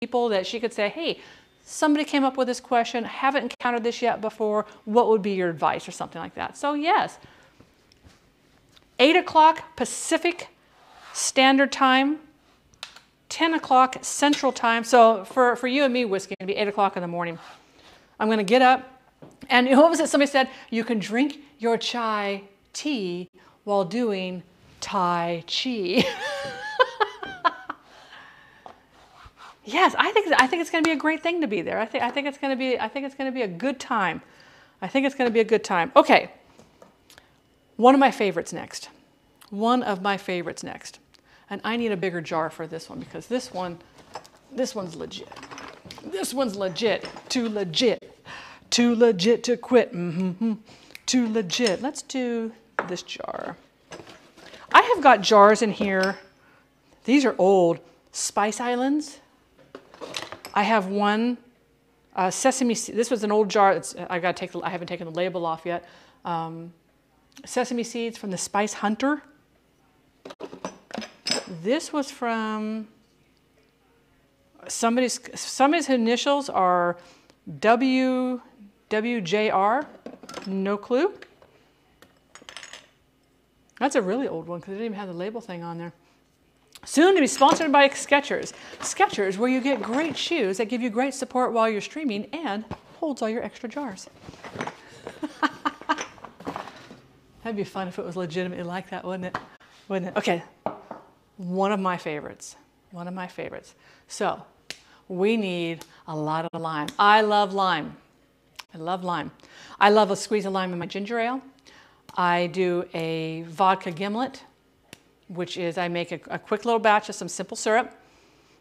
people that she could say, hey, somebody came up with this question, haven't encountered this yet before, what would be your advice or something like that. So yes, 8 o'clock Pacific Standard Time, 10 o'clock Central Time. So for you and me, whiskey, it'll be 8 o'clock in the morning. I'm going to get up, and what was it? Somebody said, you can drink your chai tea while doing Tai Chi. Yes, I think it's going to be a great thing to be there. I think it's going to be a good time. I think it's going to be a good time. Okay. One of my favorites next. And I need a bigger jar for this one because this one's legit. This one's legit. Too legit. Too legit to quit. Too legit. Let's do this jar. I have got jars in here. These are old. Spice Islands. I have one sesame seed. This was an old jar. I haven't taken the label off yet. Sesame seeds from the Spice Hunter. This was from somebody's initials are WJR. No clue. That's a really old one because it didn't even have the label thing on there. Soon to be sponsored by Skechers. Skechers, where you get great shoes that give you great support while you're streaming and holds all your extra jars. That'd be fun if it was legitimately like that, wouldn't it? Wouldn't it? Okay, one of my favorites. So we need a lot of lime. I love lime. I love a squeeze of lime in my ginger ale. I do a vodka gimlet, which is I make a quick little batch of some simple syrup.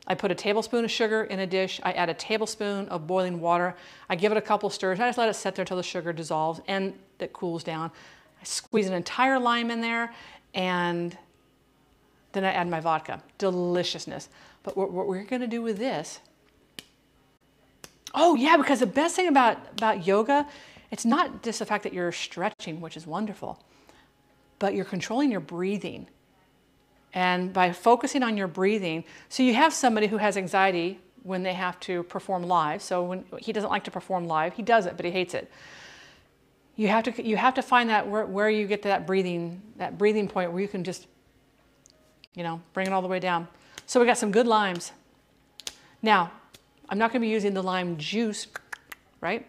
I put a tablespoon of sugar in a dish. I add a tablespoon of boiling water. I give it a couple stirs. I just let it sit there until the sugar dissolves and it cools down. I squeeze an entire lime in there, and then I add my vodka. Deliciousness. But what we're going to do with this, oh yeah, because the best thing about yoga, it's not just the fact that you're stretching, which is wonderful, but you're controlling your breathing. And by focusing on your breathing, so you have somebody who has anxiety when they have to perform live. So when he doesn't like to perform live, he does it, but he hates it. You have to find that where you get to that breathing point where you can just, bring it all the way down. So we got some good limes. Now, I'm not going to be using the lime juice, right?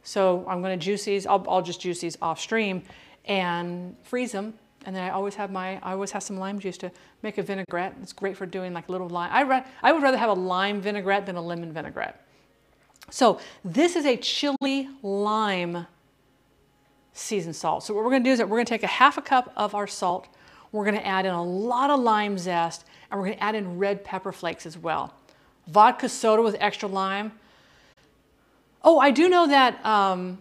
So I'm going to juice these. I'll just juice these off stream and freeze them. And then I always have some lime juice to make a vinaigrette. It's great for doing like little lime. I would rather have a lime vinaigrette than a lemon vinaigrette. So this is a chili lime seasoned salt. So what we're going to do is that we're going to take a half a cup of our salt. We're going to add in a lot of lime zest, and we're going to add in red pepper flakes as well. Vodka soda with extra lime. Oh, I do know that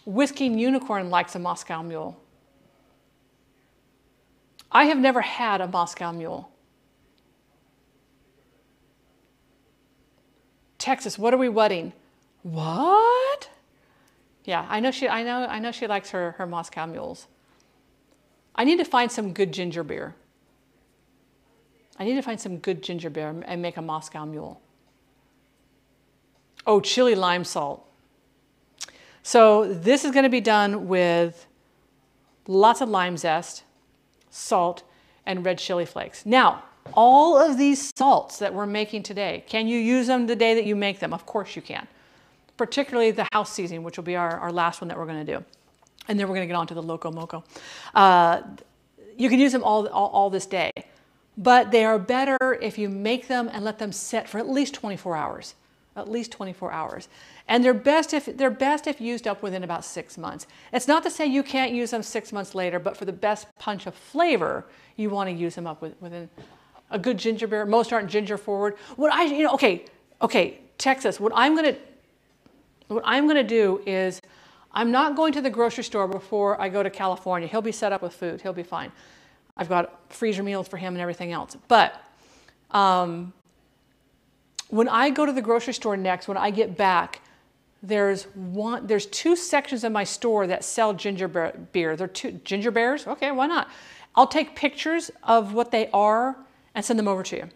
Whiskey Unicorn likes a Moscow Mule. I have never had a Moscow Mule. Texas, what are we wedding? What? Yeah, I know she likes her Moscow Mules. I need to find some good ginger beer. And make a Moscow Mule. Oh, chili lime salt. So this is going to be done with lots of lime zest, salt, and red chili flakes. Now, all of these salts that we're making today, can you use them the day that you make them? Of course you can. Particularly the house seasoning, which will be our last one that we're going to do. And then we're going to get on to the Loco Moco. You can use them all this day. But they are better if you make them and let them sit for at least 24 hours. At least 24 hours. And they're best if used up within about 6 months. It's not to say you can't use them 6 months later, but for the best punch of flavor, you want to use them up within a good ginger beer. Most aren't ginger forward. Okay, Texas, what I'm going to do is I'm not going to the grocery store before I go to California. He'll be set up with food. He'll be fine. I've got freezer meals for him and everything else. But when I go to the grocery store next, when I get back, there's 2 sections of my store that sell ginger beer. They're 2 ginger bears. Okay, why not? I'll take pictures of what they are and send them over to you.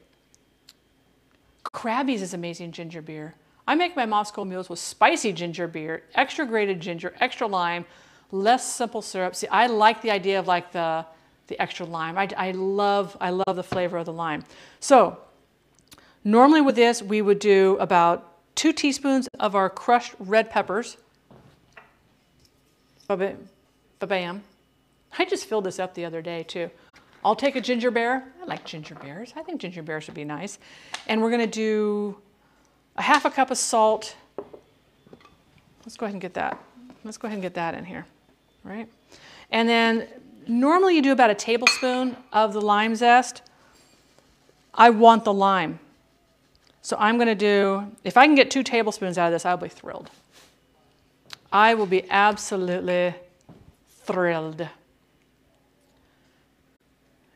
Krabby's is amazing ginger beer. I make my Moscow mules with spicy ginger beer, extra grated ginger, extra lime, less simple syrup. See, I like the idea of like the extra lime. I love the flavor of the lime. So normally with this, we would do about 2 teaspoons of our crushed red peppers. Ba-bam. I just filled this up the other day too. I'll take a ginger bear. I like ginger bears. I think ginger bears would be nice. And we're gonna do a 1/2 cup of salt. Let's go ahead and get that. Let's go ahead and get that in here, right? And then normally you do about a tablespoon of the lime zest. I want the lime. So I'm gonna do, if I can get 2 tablespoons out of this, I'll be thrilled. I will be absolutely thrilled.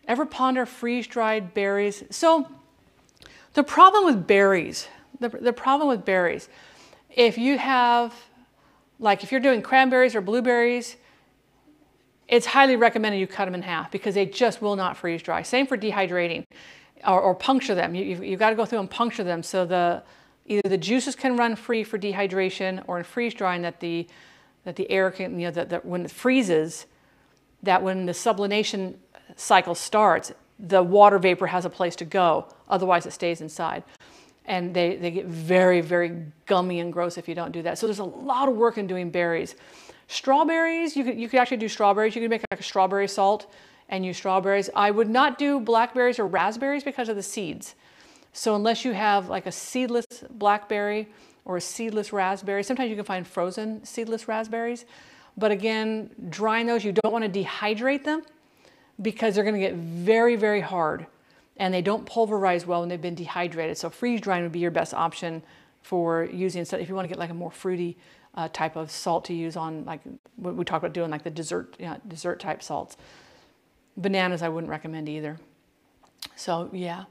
Ever ponder freeze-dried berries? So the problem with berries, if you have, like if you're doing cranberries or blueberries, it's highly recommended you cut them in half because they just will not freeze dry. Same for dehydrating or puncture them. You've got to go through and puncture them so either the juices can run free for dehydration or in freeze drying that the air can, that when it freezes, that when the sublimation cycle starts, the water vapor has a place to go. Otherwise, it stays inside. And they get very, very gummy and gross if you don't do that. So there's a lot of work in doing berries. Strawberries, you could actually do strawberries. You could make like a strawberry salt and use strawberries. I would not do blackberries or raspberries because of the seeds. So unless you have like a seedless blackberry or a seedless raspberry, sometimes you can find frozen seedless raspberries. But again, drying those, you don't want to dehydrate them because they're going to get very, very hard and they don't pulverize well when they've been dehydrated. So freeze drying would be your best option for using, so if you want to get like a more fruity type of salt to use on, like what we talked about doing, like the dessert type salts. Bananas I wouldn't recommend either. So yeah,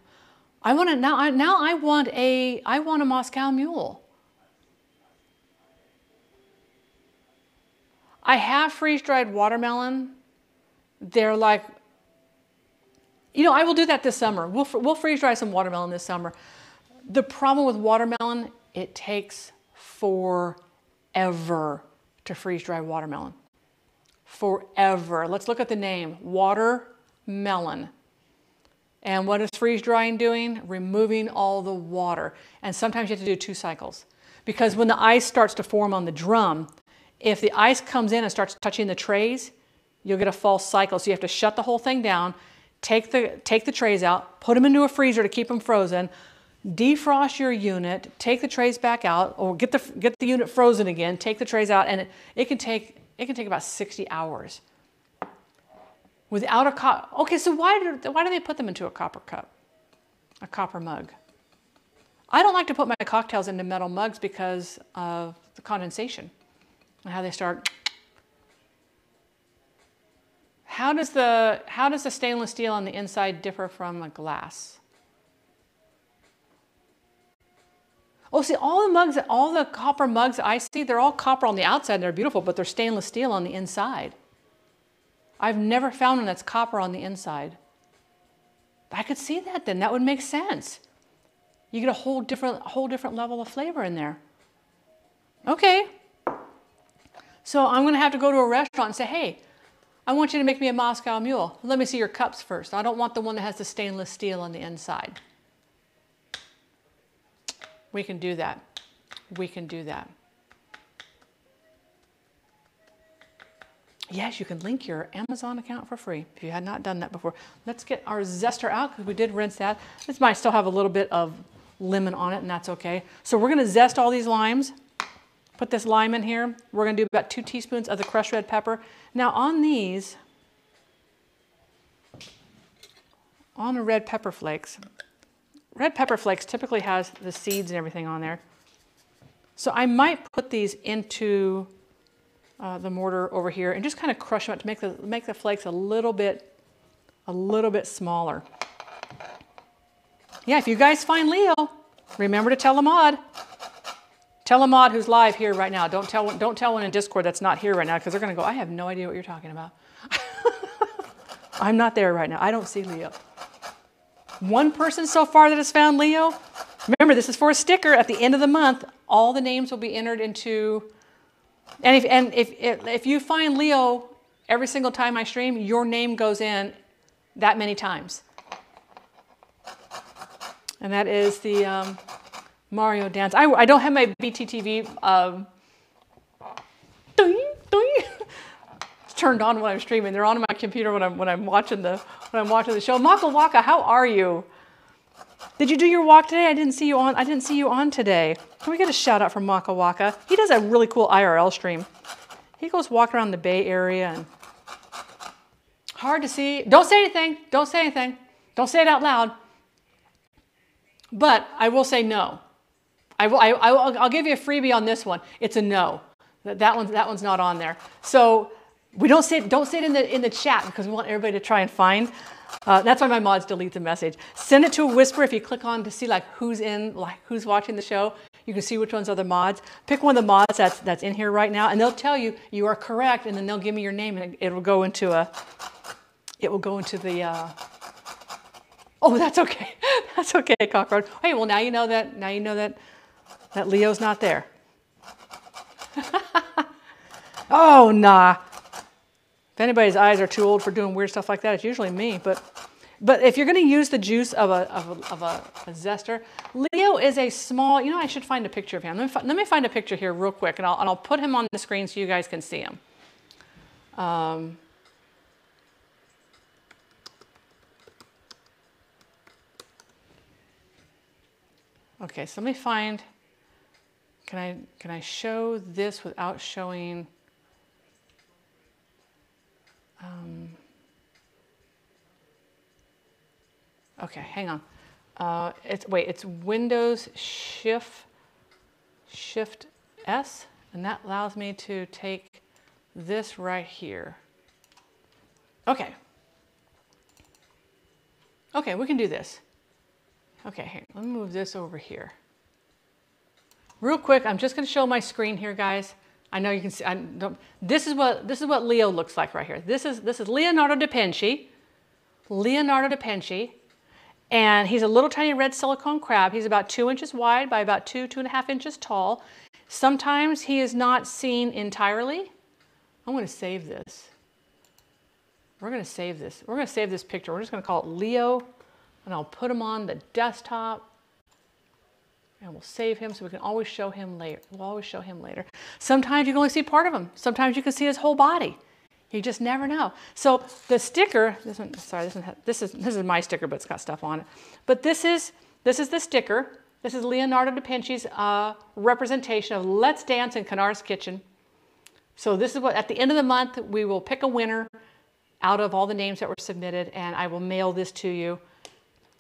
I want to I want a Moscow Mule. I have freeze-dried watermelon. They're like, I will do that this summer. We'll freeze-dry some watermelon this summer. The problem with watermelon, it takes forever to freeze-dry watermelon. Forever. Let's look at the name, watermelon. And what is freeze-drying doing? Removing all the water. And sometimes you have to do 2 cycles. Because when the ice starts to form on the drum, if the ice comes in and starts touching the trays, you'll get a false cycle. So you have to shut the whole thing down, take the trays out, put them into a freezer to keep them frozen, defrost your unit, take the trays back out, or get the unit frozen again, take the trays out, and it can take about 60 hours. Without a cup. Okay, so why do they put them into a copper cup? A copper mug. I don't like to put my cocktails into metal mugs because of the condensation and how they start. How does the stainless steel on the inside differ from a glass? Oh, see, all the copper mugs I see, they're all copper on the outside and they're beautiful, but they're stainless steel on the inside. I've never found one that's copper on the inside. I could see that then. That would make sense. You get a whole different level of flavor in there. Okay. So I'm going to have to go to a restaurant and say, hey, I want you to make me a Moscow Mule. Let me see your cups first. I don't want the one that has the stainless steel on the inside. We can do that. We can do that. Yes, you can link your Amazon account for free if you had not done that before. Let's get our zester out because we did rinse that. This might still have a little bit of lemon on it, and that's okay. So we're going to zest all these limes. Put this lime in here. We're going to do about 2 teaspoons of the crushed red pepper. Now on these, on the red pepper flakes typically has the seeds and everything on there. So I might put these into the mortar over here and just kind of crush them up to make the flakes a little bit smaller. Yeah, if you guys find Leo, remember to tell Ahmad. Tell Ahmad who's live here right now. Don't tell one in Discord that's not here right now because they're going to go, I have no idea what you're talking about. I'm not there right now. I don't see Leo. One person so far that has found Leo, Remember, this is for a sticker. At the end of the month, all the names will be entered into, and if you find Leo every single time I stream, your name goes in that many times. And that is the Mario dance. I don't have my BTTV turned on when I'm streaming. They're on my computer when I'm watching the show. Maka Waka, how are you? Did you do your walk today? I didn't see you on today. Can we get a shout out from Maka Waka? He does a really cool IRL stream. He goes walk around the Bay Area and hard to see. Don't say anything. Don't say anything. Don't say it out loud. But I will say no. I'll give you a freebie on this one. It's a no. That one's not on there. So we don't say it in the chat because we want everybody to try and find. That's why my mods delete the message. Send it to a whisper. If you click on to see like who's watching the show, you can see which ones are the mods. Pick one of the mods that's in here right now, and they'll tell you you are correct, and then they'll give me your name, and it will go into the. Oh, that's okay. That's okay, Cockroach. Hey, well now you know that Leo's not there. Oh, nah. If anybody's eyes are too old for doing weird stuff like that, it's usually me. But if you're going to use the juice of a zester, Leo is a small. You know, I should find a picture of him. Let me find a picture here real quick, and I'll put him on the screen so you guys can see him. Okay, so let me find. Can I show this without showing? Okay, hang on. It's Windows Shift S, and that allows me to take this right here. Okay. Okay, we can do this. Okay, hang on. Let me move this over here. Real quick, I'm just going to show my screen here, guys. I know you can see. This is what Leo looks like right here. This is Leonardo da Vinci. Leonardo da Vinci, and he's a little tiny red silicone crab. He's about 2 inches wide by about 2.5 inches tall. Sometimes he is not seen entirely. I'm going to save this. We're going to save this. We're going to save this picture. We're just going to call it Leo, and I'll put him on the desktop. And we'll save him so we can always show him later. We'll always show him later. Sometimes you can only see part of him. Sometimes you can see his whole body. You just never know. So the sticker, this is my sticker, but it's got stuff on it. But this is the sticker. This is Leonardo da Vinci's representation of Let's Dance in Kennar's Kitchen. So this is what, at the end of the month, we will pick a winner out of all the names that were submitted, and I will mail this to you.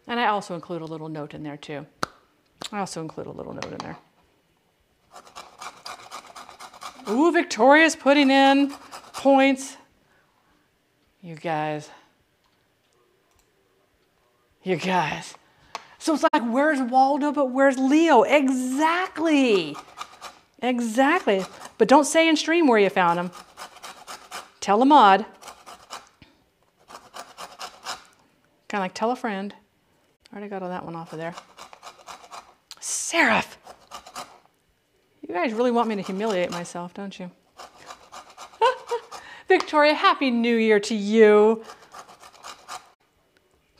And I also include a little note in there too. I also include a little note in there. Ooh, Victoria's putting in points. You guys. You guys. So it's like, where's Waldo, but where's Leo? Exactly. Exactly. But don't say in stream where you found him. Tell a mod. Kind of like tell a friend. I already got all that one off of there. Seraph! You guys really want me to humiliate myself, don't you? Victoria, Happy New Year to you.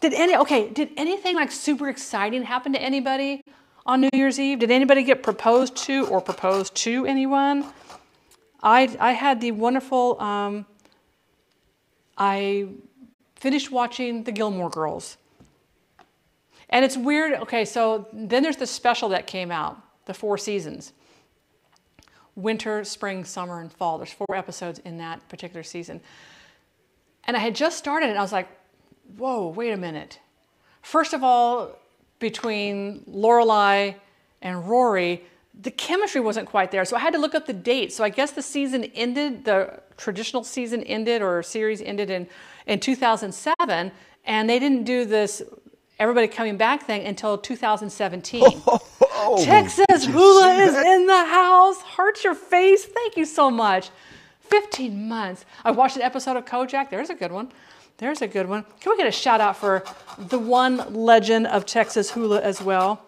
Did anything like super exciting happen to anybody on New Year's Eve? Did anybody get proposed to or propose to anyone? I had the wonderful, I finished watching The Gilmore Girls. And it's weird. Okay, so then there's the special that came out, the 4 seasons. Winter, spring, summer, and fall. There's 4 episodes in that particular season. And I had just started it, and I was like, whoa, wait a minute. First of all, between Lorelai and Rory, the chemistry wasn't quite there. So I had to look up the date. So I guess the season ended, the traditional season ended, or series ended in 2007. And they didn't do this everybody coming back thing until 2017. Texas Hula is in the house. Heart your face. Thank you so much. 15 months. I watched an episode of Kojak. There's a good one. There's a good one. Can we get a shout out for the one legend of Texas Hula as well?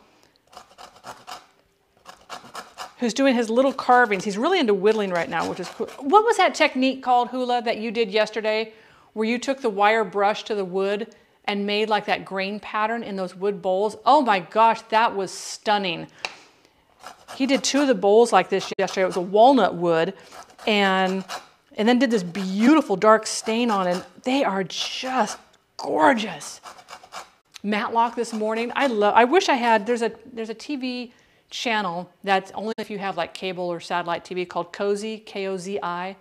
who's doing his little carvings. He's really into whittling right now, which is cool. What was that technique called, Hula, that you did yesterday, where you took the wire brush to the wood and made like that grain pattern in those wood bowls? Oh my gosh, that was stunning. He did 2 of the bowls like this yesterday. It was a walnut wood, and then did this beautiful dark stain on it. They are just gorgeous. Matlock this morning. I wish I had, there's a TV channel that's only if you have like cable or satellite TV called Cozy, K-O-Z-I.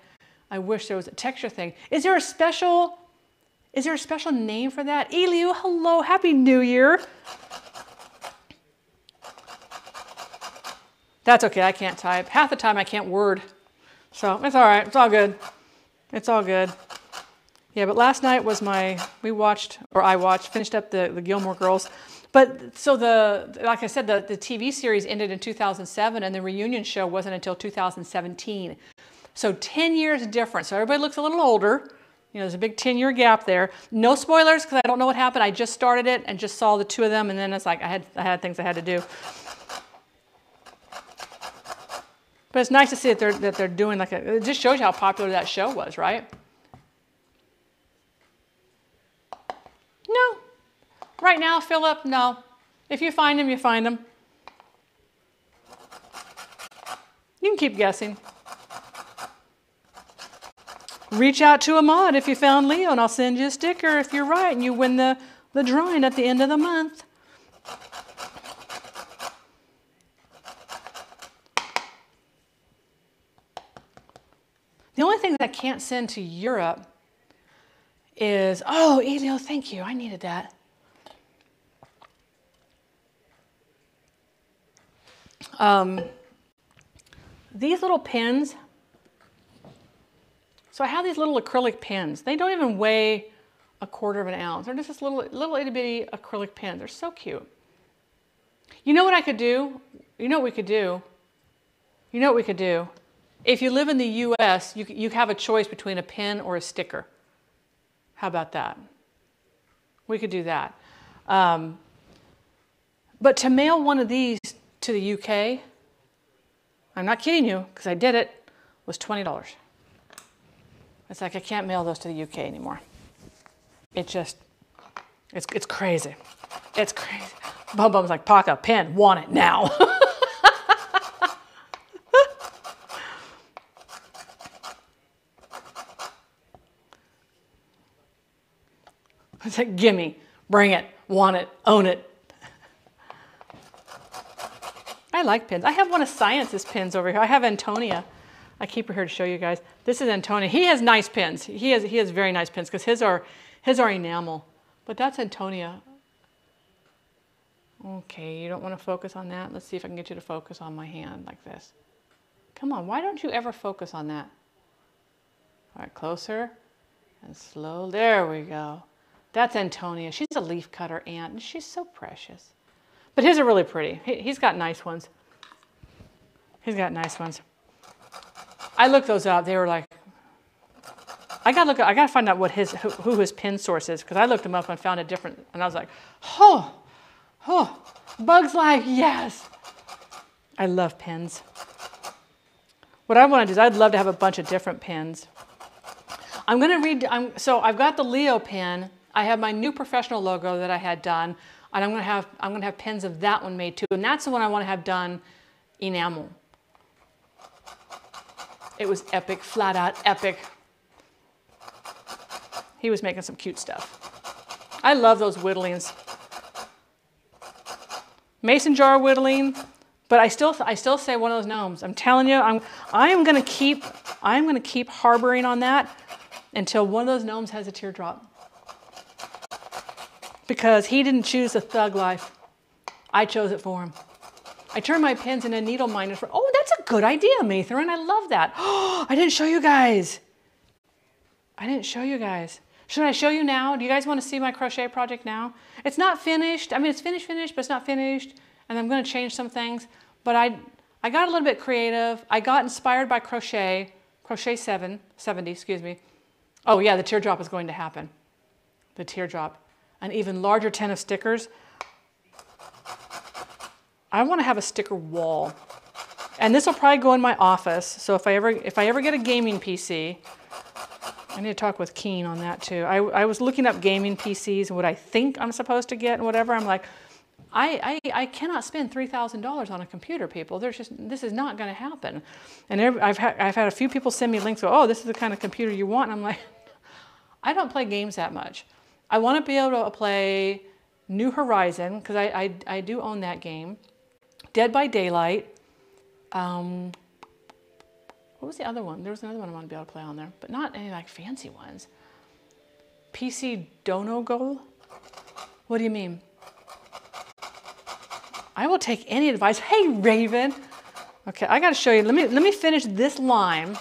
I wish there was a texture thing. Is there a special name for that? Eliu, hello, Happy New Year. That's okay, I can't type. Half the time I can't word. So it's all right, it's all good. It's all good. Yeah, but last night was I finished up the Gilmore Girls. But so like I said, the TV series ended in 2007 and the reunion show wasn't until 2017. So 10 years difference. So everybody looks a little older. You know, there's a big 10-year gap there. No spoilers because I don't know what happened. I just started it and just saw the 2 of them, and then it's like I had things I had to do. But it's nice to see that they're doing like it just shows you how popular that show was, right? No. Right now, Philip, no. If you find them, you find them. You can keep guessing. Reach out to Ahmad if you found Leo, and I'll send you a sticker if you're right and you win the drawing at the end of the month. The only thing that I can't send to Europe is, oh, Elio, thank you. I needed that. These little pins. So I have these little acrylic pins. They don't even weigh a 1/4 of an ounce. They're just this little itty bitty acrylic pins. They're so cute. You know what I could do? You know what we could do? You know what we could do? If you live in the US, you have a choice between a pin or a sticker. How about that? We could do that. But to mail one of these to the UK, I'm not kidding you, because I did it, was $20. It's like I can't mail those to the UK anymore. It's crazy. It's crazy. Bum Bum's like, Paca, pen, want it now. It's like, gimme, bring it, want it, own it. I like pins. I have one of Science's pins over here. I have Antonia. I keep her here to show you guys. This is Antonia. He has nice pins. He has very nice pins because his are enamel. But that's Antonia. Okay, you don't want to focus on that. Let's see if I can get you to focus on my hand like this. Come on, why don't you ever focus on that? All right, closer and slow. There we go. That's Antonia. She's a leaf cutter ant, and she's so precious. But his are really pretty. He's got nice ones. He's got nice ones. I looked those up. They were like, I gotta find out who his pin source is, because I looked them up and found a different, and I was like, oh, Bug's Life, yes. I love pins. What I want to do is I'd love to have a bunch of different pins. So I've got the Leo pin. I have my new professional logo that I had done, and I'm gonna have pins of that one made too, and that's the one I want to have done enamel. It was epic, flat out epic. He was making some cute stuff. I love those whittlings. Mason jar whittling, but I still say one of those gnomes. I'm telling you, I'm gonna keep harboring on that until one of those gnomes has a teardrop. Because he didn't choose the thug life. I chose it for him. I turned my pins into needle minders for, oh, that's a good idea, Matherin. I love that. Oh, I didn't show you guys. Should I show you now? Do you guys want to see my crochet project now? It's not finished. I mean, it's finished, but it's not finished. And I'm going to change some things. But I got a little bit creative. I got inspired by crochet 70, excuse me. Oh yeah, the teardrop is going to happen. The teardrop. An even larger tin of stickers. I want to have a sticker wall. And this will probably go in my office. So if I ever get a gaming PC, I need to talk with Keen on that too. I was looking up gaming PCs and what I think I'm supposed to get and whatever. I'm like, I cannot spend $3,000 on a computer, people. This is not going to happen. And I've had a few people send me links. Oh, this is the kind of computer you want. And I'm like, I don't play games that much. I want to be able to play New Horizon because I do own that game. Dead by Daylight. What was the other one? There was another one I wanted to be able to play on there, but not any like fancy ones. PC Dono Goal? What do you mean? I will take any advice. Hey, Raven. Okay, I got to show you. Let me finish this lime.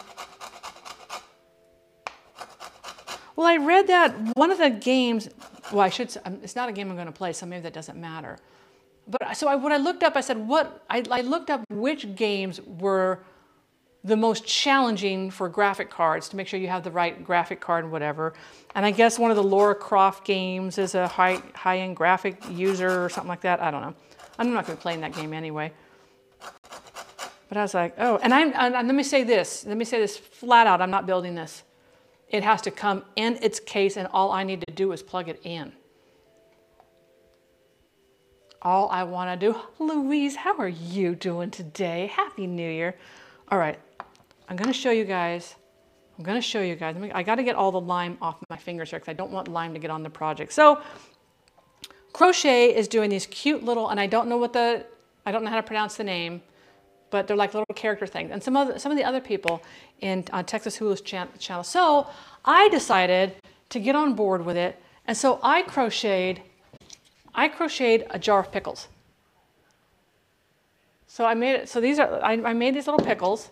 Well, I read that one of the games. Well, it's not a game I'm going to play, so maybe that doesn't matter. But so when I looked up, I said, I looked up which games were the most challenging for graphic cards to make sure you have the right graphic card and whatever. And I guess one of the Lara Croft games is a high-end graphic user or something like that. I don't know. I'm not going to be playing that game anyway. But I was like, oh, and let me say this. Let me say this flat out. I'm not building this. It has to come in its case, and all I need to do is plug it in. All I want to do. Louise, how are you doing today? Happy New Year. All right. I'm going to show you guys. I got to get all the lime off my fingers here because I don't want lime to get on the project. So Crochet is doing these cute little, and I don't know how to pronounce the name, but they're like little character things. And some of the other people in Texas Hulu's channel. So I decided to get on board with it, and so I crocheted a jar of pickles. So I made it. So I made these little pickles.